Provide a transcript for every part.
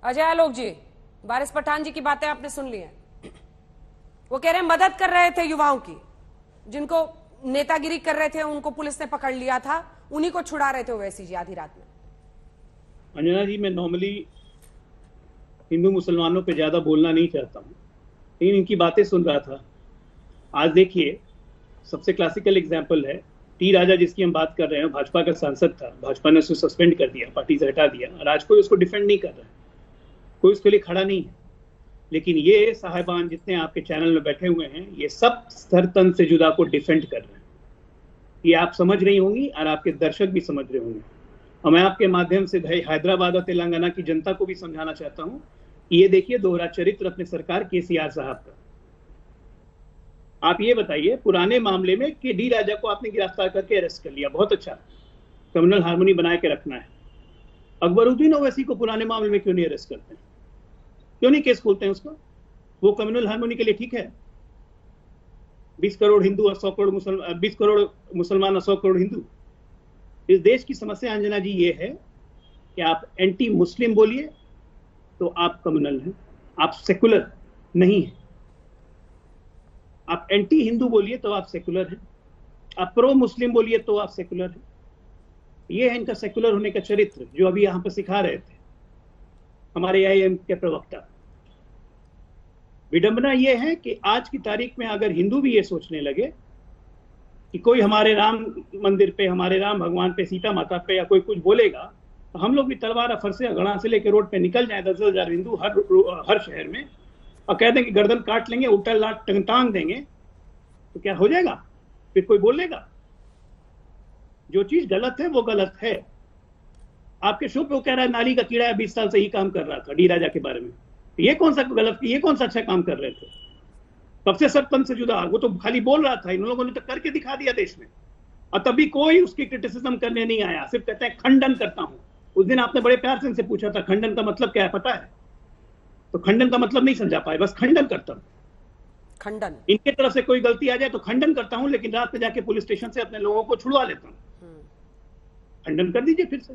अजय आलोक जी, वारिस पठान जी की बातें आपने सुन ली हैं। वो कह रहे हैं मदद कर रहे थे युवाओं की, जिनको नेतागिरी कर रहे थे उनको पुलिस ने पकड़ लिया था, उन्हीं को छुड़ा रहे थे ओवैसी जी आधी रात में। अंजना जी, मैं नॉर्मली हिंदू मुसलमानों पे ज्यादा बोलना नहीं चाहता हूँ, लेकिन इनकी बातें सुन रहा था। आज देखिए, सबसे क्लासिकल एग्जाम्पल है टी राजा, जिसकी हम बात कर रहे हैं। भाजपा का सांसद था, भाजपा ने उसे सस्पेंड कर दिया, पार्टी से हटा दिया, और आज कोई उसको डिफेंड नहीं कर रहा है, कोई उसके लिए खड़ा नहीं है। लेकिन ये साहिबान जितने आपके चैनल में बैठे हुए हैं, ये सब सर तन से जुदा को डिफेंड कर रहे हैं। ये आप समझ रही होंगी और आपके दर्शक भी समझ रहे होंगे। और मैं आपके माध्यम से भाई हैदराबाद और तेलंगाना की जनता को भी समझाना चाहता हूँ, ये देखिए दोहरा चरित्र अपने सरकार केसीआर साहब का। आप ये बताइए, पुराने मामले में कि डी राजा को आपने गिरफ्तार करके अरेस्ट कर लिया, बहुत अच्छा, कम्युनल हार्मोनी बना के रखना है। अकबरुद्दीन ओवैसी को पुराने मामले में क्यों नहीं अरेस्ट करते हैं? क्यों नहीं केस खोलते हैं उसका? वो कम्युनल हार्मोनी के लिए ठीक है। 20 करोड़ हिंदू और 100 करोड़ मुसलमान, 20 करोड़ मुसलमान और 100 करोड़ हिंदू। इस देश की समस्या अंजना जी ये है कि आप एंटी मुस्लिम बोलिए तो आप कम्युनल हैं, आप सेकुलर नहीं हैं। आप एंटी हिंदू बोलिए तो आप सेकुलर हैं, आप प्रो मुस्लिम बोलिए तो आप सेकुलर हैं। ये है इनका सेकुलर होने का चरित्र, जो अभी यहां पर सिखा रहे थे हमारे आईएम के प्रवक्ता। विडंबना ये है कि आज की तारीख में अगर हिंदू भी ये सोचने लगे कि कोई हमारे राम मंदिर पे, हमारे राम भगवान पे, सीता माता पे या कोई कुछ बोलेगा, तो हम लोग भी तलवार फरसे घड़ा से लेकर रोड पे निकल जाए 10,000 हिंदू हर शहर में, और कह दें कि गर्दन काट लेंगे, उल्टा लाट टांग देंगे, तो क्या हो जाएगा? फिर कोई बोलेगा? जो चीज गलत है वो गलत है। आपके शो पे वो कह रहा है नाली का कीड़ा है, 20 साल से ही काम कर रहा था डी राजा के बारे में। ये कौन सा गलत, ये कौन सा अच्छा काम कर रहे थे? सबसे सरपंच से जुदा, वो तो खाली बोल रहा था, इन लोगों ने तो करके दिखा दिया देश में, और तभी कोई उसकी क्रिटिसिज्म करने नहीं आया, सिर्फ कहते हैं खंडन करता हूं। उस दिन आपने बड़े प्यार से इनसे पूछा था खंडन का मतलब क्या है, पता है? तो खंडन का मतलब नहीं समझा पाए, बस खंडन करता हूं। खंडन, इनके तरफ से कोई गलती आ जाए तो खंडन करता हूं, लेकिन रात में जाके पुलिस स्टेशन से अपने लोगों को छुड़वा लेता हूं। खंडन कर दीजिए फिर से।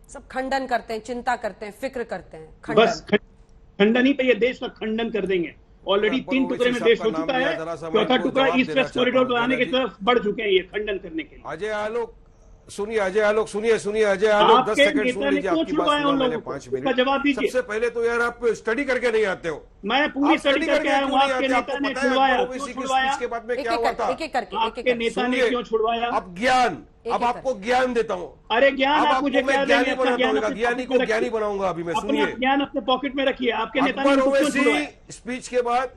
सब खंडन करते हैं, चिंता करते हैं, फिक्र करते हैं, बस खंडन ही पे ये देश का खंडन कर देंगे। ऑलरेडी 3 टुकड़े में देश हो चुका है, चौथा टुकड़ा ईस्ट वेस्ट कॉरिडोर बनाने की तरफ बढ़ चुके हैं ये खंडन करने के लिए। अजय आलोक सुनिए, अजय आलोक सुनिए, अजय आलोक 10 सेकंड सुन लीजिए, आपकी बात सुना मैंने 5 मिनट। जवाब दीजिए। सबसे पहले तो यार आप स्टडी करके नहीं आते हो। मैं पूरी स्टडी करके आया हूं। आपके नेता ने छुड़वाया, के बाद में क्या हुआ था? आपके नेता ने क्यों छुड़वाया? अब ज्ञान, अब आपको ज्ञान देता हूं। अरे ज्ञान आप मुझे क्या ज्ञानी देंगे? बनाऊंगा, ज्ञानी को ज्ञानी बनाऊंगा अभी मैं। सुनिए, ज्ञान अपने पॉकेट में रखिए। आपके नेता ने अकबर ओवैसी स्पीच के बाद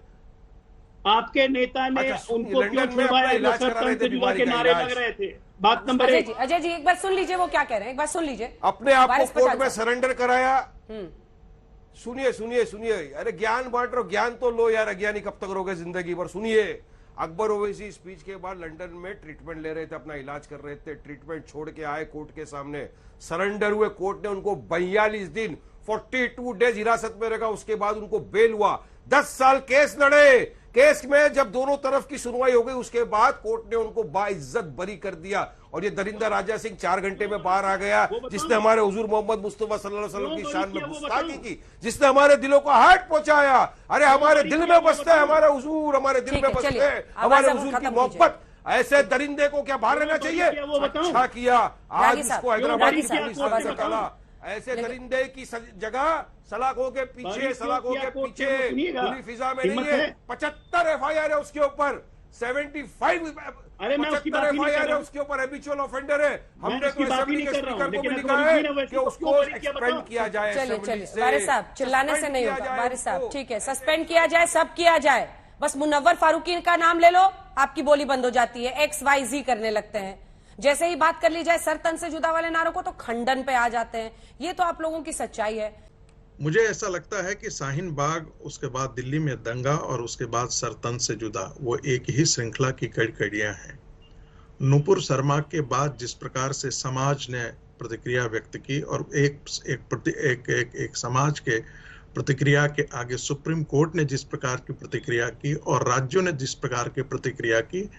आपके नेता ने उनको क्यों छुड़वाया? इलाज करा रहे थे, बीमारी के नारे लग रहे थे। बात नंबर 1। अजय जी एक बार सुन लीजिए वो क्या कह रहे हैं, एक बार सुन लीजिए। अपने आप को कोर्ट में सरेंडर कराया। सुनिए सुनिए सुनिए, अरे ज्ञान बांट रहे हो, ज्ञान तो लो यार, अज्ञानी कब तक रहोगे जिंदगी भर। सुनिए, अकबर ओवैसी स्पीच के बाद लंदन में ट्रीटमेंट ले रहे थे, अपना इलाज कर रहे थे, ट्रीटमेंट छोड़ के आए, कोर्ट के सामने सरेंडर हुए। कोर्ट ने उनको 42 दिन 42 डेज हिरासत में रखा, उसके बाद उनको बेल हुआ। 10 साल केस लड़े। केस में जब दोनों तरफ की सुनवाई हो गई, उसके बाद कोर्ट ने उनको बाइज्जत बरी कर दिया। और ये दरिंदा राजा सिंह 4 घंटे में बाहर आ गया, जिसने हमारे हुजूर मोहम्मद मुस्तफा सल्लल्लाहु अलैहि वसल्लम की शान में गुस्ताखी की, जिसने हमारे दिलों को हर्ट पहुंचाया। अरे हमारे दिल में बसता है हमारा हुजूर, हमारे दिल में बसते हैं हमारे हुजूर की मोहब्बत। ऐसे दरिंदे को क्या बाहर रहना चाहिए? अच्छा किया आज इसको हैदराबाद की पुलिस ने निकाला। ऐसे दरिंदे की जगह सलाखों के पीछे, सलाखों के पीछे, खुली फिजा में नहीं है। 75 एफआईआर है उसके ऊपर, 75 एफआईआर है उसके ऊपर, हैबिचुअल ऑफेंडर है। हमने तो असेंबली के स्पीकर को भी लिखा है कि उसको सस्पेंड किया जाए। चलिए वारिस साहब, चिल्लाने से नहीं होगा वारिस साहब, ठीक है, सस्पेंड किया जाए, सब किया जाए, बस मुनव्वर फारूकी का नाम ले लो, आपकी बोली बंद हो जाती है, XYZ करने लगते हैं। जैसे ही बात कर ली जाए सर तन से जुदा वाले नारों को तो खंडन पे आ जाते हैं। ये तो आप लोगों की सच्चाई है। मुझे ऐसा लगता है कि शाहीन बाग, उसके बाद दिल्ली में दंगा और उसके बाद सरतन से जुदा, वो एक ही श्रृंखला की कड़ियां हैं। नूपुर शर्मा के बाद जिस प्रकार से समाज ने प्रतिक्रिया व्यक्त की और एक समाज के प्रतिक्रिया के आगे सुप्रीम कोर्ट ने जिस प्रकार की प्रतिक्रिया की और राज्यों ने जिस प्रकार की प्रतिक्रिया की,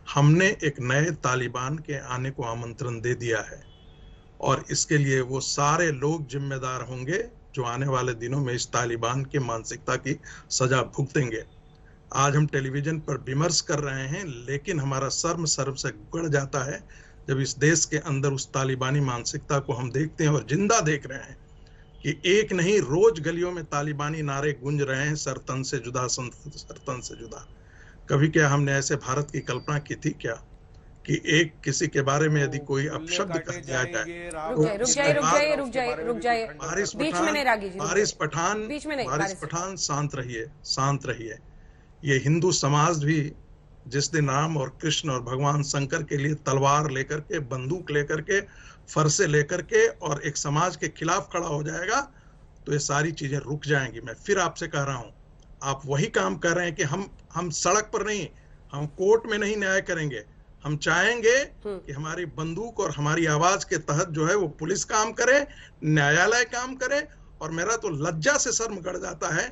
हमने एक नए तालिबान के आने को आमंत्रण दे दिया है। और इसके लिए वो सारे लोग जिम्मेदार होंगे जो आने वाले दिनों में इस तालिबान की मानसिकता की सजा भुगतेंगे। आज हम टेलीविजन पर विमर्श कर रहे हैं, लेकिन हमारा शर्म से गड़ जाता है जब इस देश के अंदर उस तालिबानी मानसिकता को हम देखते हैं और जिंदा देख रहे हैं कि एक नहीं, रोज गलियों में तालिबानी नारे गूंज रहे हैं, सरतन से जुदा, सरतन से जुदा। कभी क्या हमने ऐसे भारत की कल्पना की थी क्या कि एक किसी के बारे में यदि कोई अपशब्द कह दिया जाए? रुक जाइए बीच में नहीं रागी जी, बारिश पठान शांत रहिए, शांत रहिए। ये हिंदू समाज भी जिस दिन राम और कृष्ण और भगवान शंकर के लिए तलवार लेकर के, बंदूक लेकर के, फरसे लेकर के और एक समाज के खिलाफ खड़ा हो जाएगा, तो ये सारी चीजें रुक जाएंगी। मैं फिर आपसे कह रहा हूं, आप वही काम कर रहे हैं कि हम सड़क पर नहीं, हम कोर्ट में नहीं न्याय करेंगे। हम चाहेंगे कि हमारी बंदूक और हमारी आवाज के तहत जो है वो पुलिस काम करे, न्यायालय काम करे। और मेरा तो लज्जा से शर्म गड़ जाता है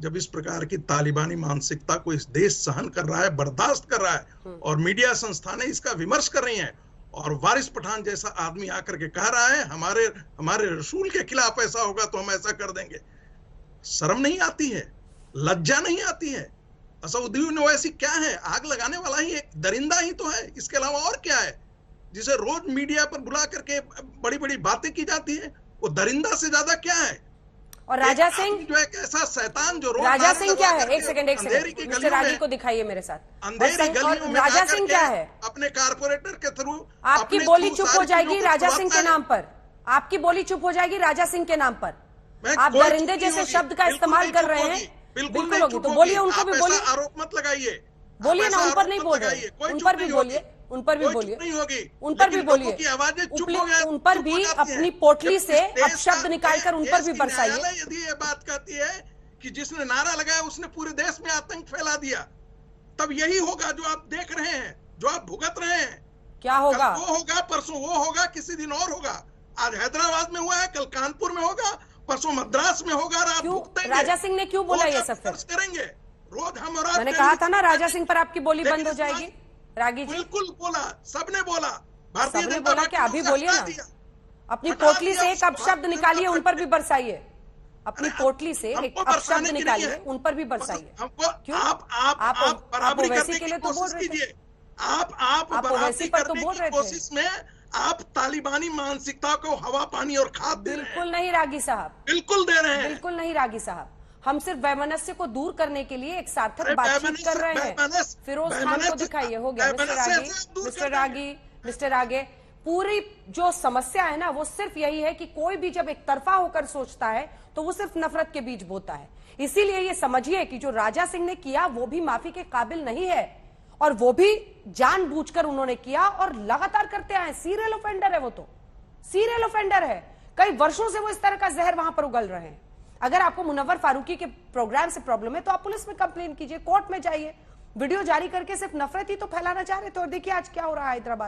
जब इस प्रकार की तालिबानी मानसिकता को इस देश सहन कर रहा है, बर्दाश्त कर रहा है, और मीडिया संस्थानें इसका विमर्श कर रही हैं। और वारिस पठान जैसा आदमी आकर के कह रहा है हमारे रसूल के खिलाफ ऐसा होगा तो हम ऐसा कर देंगे। शर्म नहीं आती है, लज्जा नहीं आती है? असदुद्दीन ओवैसी क्या है? आग लगाने वाला ही एक दरिंदा ही तो है, इसके अलावा और क्या है? जिसे रोज मीडिया पर बुला करके बड़ी बड़ी बातें की जाती है, वो दरिंदा से ज्यादा क्या है? और राजा सिंह जो एक ऐसा शैतान जो राजा सिंह क्या है? एक सेकंड मिस्टर रागी को दिखाइए मेरे साथ। अंधेरी गलियों में राजा सिंह क्या है? अपने कारपोरेटर के थ्रू आपकी बोली चुप हो जाएगी राजा सिंह के नाम पर, आपकी बोली चुप हो जाएगी राजा सिंह के नाम पर। आप दरिंदे जैसे शब्द का इस्तेमाल कर रहे हैं, बिल्कुल होगी। तो बोलिए, उनको भी बोलिए, आरोप मत लगाइए, बोलिए ना, उन पर नहीं बोल रहे, उन पर भी बोलिए, उन पर भी बोलिए, नहीं होगी, उन पर भी बोलिए, उन पर भी अपनी पोटली से अपशब्द निकालकर उन पर भी बरसाइए। यदि ये बात कहती है कि जिसने नारा लगाया उसने पूरे देश में आतंक फैला दिया, तब यही होगा जो आप देख रहे हैं, जो आप भुगत रहे हैं। क्या होगा? वो होगा, परसों वो होगा, किसी दिन और होगा। आज हैदराबाद में हुआ है, कल कानपुर में होगा, परसों मद्रास में होगा। और आप भुगतेंगे। राजा सिंह ने क्यों बोला ये सब? करेंगे रोज हम, और मैंने कहा था ना राजा सिंह पर आपकी बोली बंद हो जाएगी। रागी जी बिल्कुल बोला, सबने बोला, भारतीय जनता पार्टी क्या? अभी बोलिए ना, अपनी पोटली से एक अपशब्द निकालिए, उन पर भी बरसाइए। अपनी पोटली से एक अपशब्द निकालिए, उन पर भी बरसाइए। क्यों? आप ओवैसी के लिए तो बोल रहे थे, आप ओवैसी पर तो बोल रहे थे। कोशिश में आप तालिबानी मानसिकता को हवा, पानी और खाद दे रहे हैं। बिल्कुल नहीं रागी साहब, बिल्कुल दे रहे हैं, बिल्कुल नहीं रागी साहब। हम सिर्फ वैमनस्य को दूर करने के लिए एक सार्थक बातचीत कर रहे हैं। फिरोज खान को दिखाइए। हो गया मिस्टर रागे, पूरी जो समस्या है ना, वो सिर्फ यही है कि कोई भी जब एक तरफा होकर सोचता है तो वो सिर्फ नफरत के बीज बोता है। इसीलिए ये समझिए कि जो राजा सिंह ने किया वो भी माफी के काबिल नहीं है, और वो भी जानबूझकर उन्होंने किया और लगातार करते आए। सीरियल ऑफेंडर है, वो तो सीरियल ऑफेंडर है। कई वर्षों से वो इस तरह का जहर वहां पर उगल रहे हैं। अगर आपको मुनव्वर फारूकी के प्रोग्राम से प्रॉब्लम है तो आप पुलिस में कंप्लेन कीजिए, कोर्ट में जाइए। वीडियो जारी करके सिर्फ नफरत ही तो फैलाना चाह रहे थे, और देखिए आज क्या हो रहा है हैदराबाद।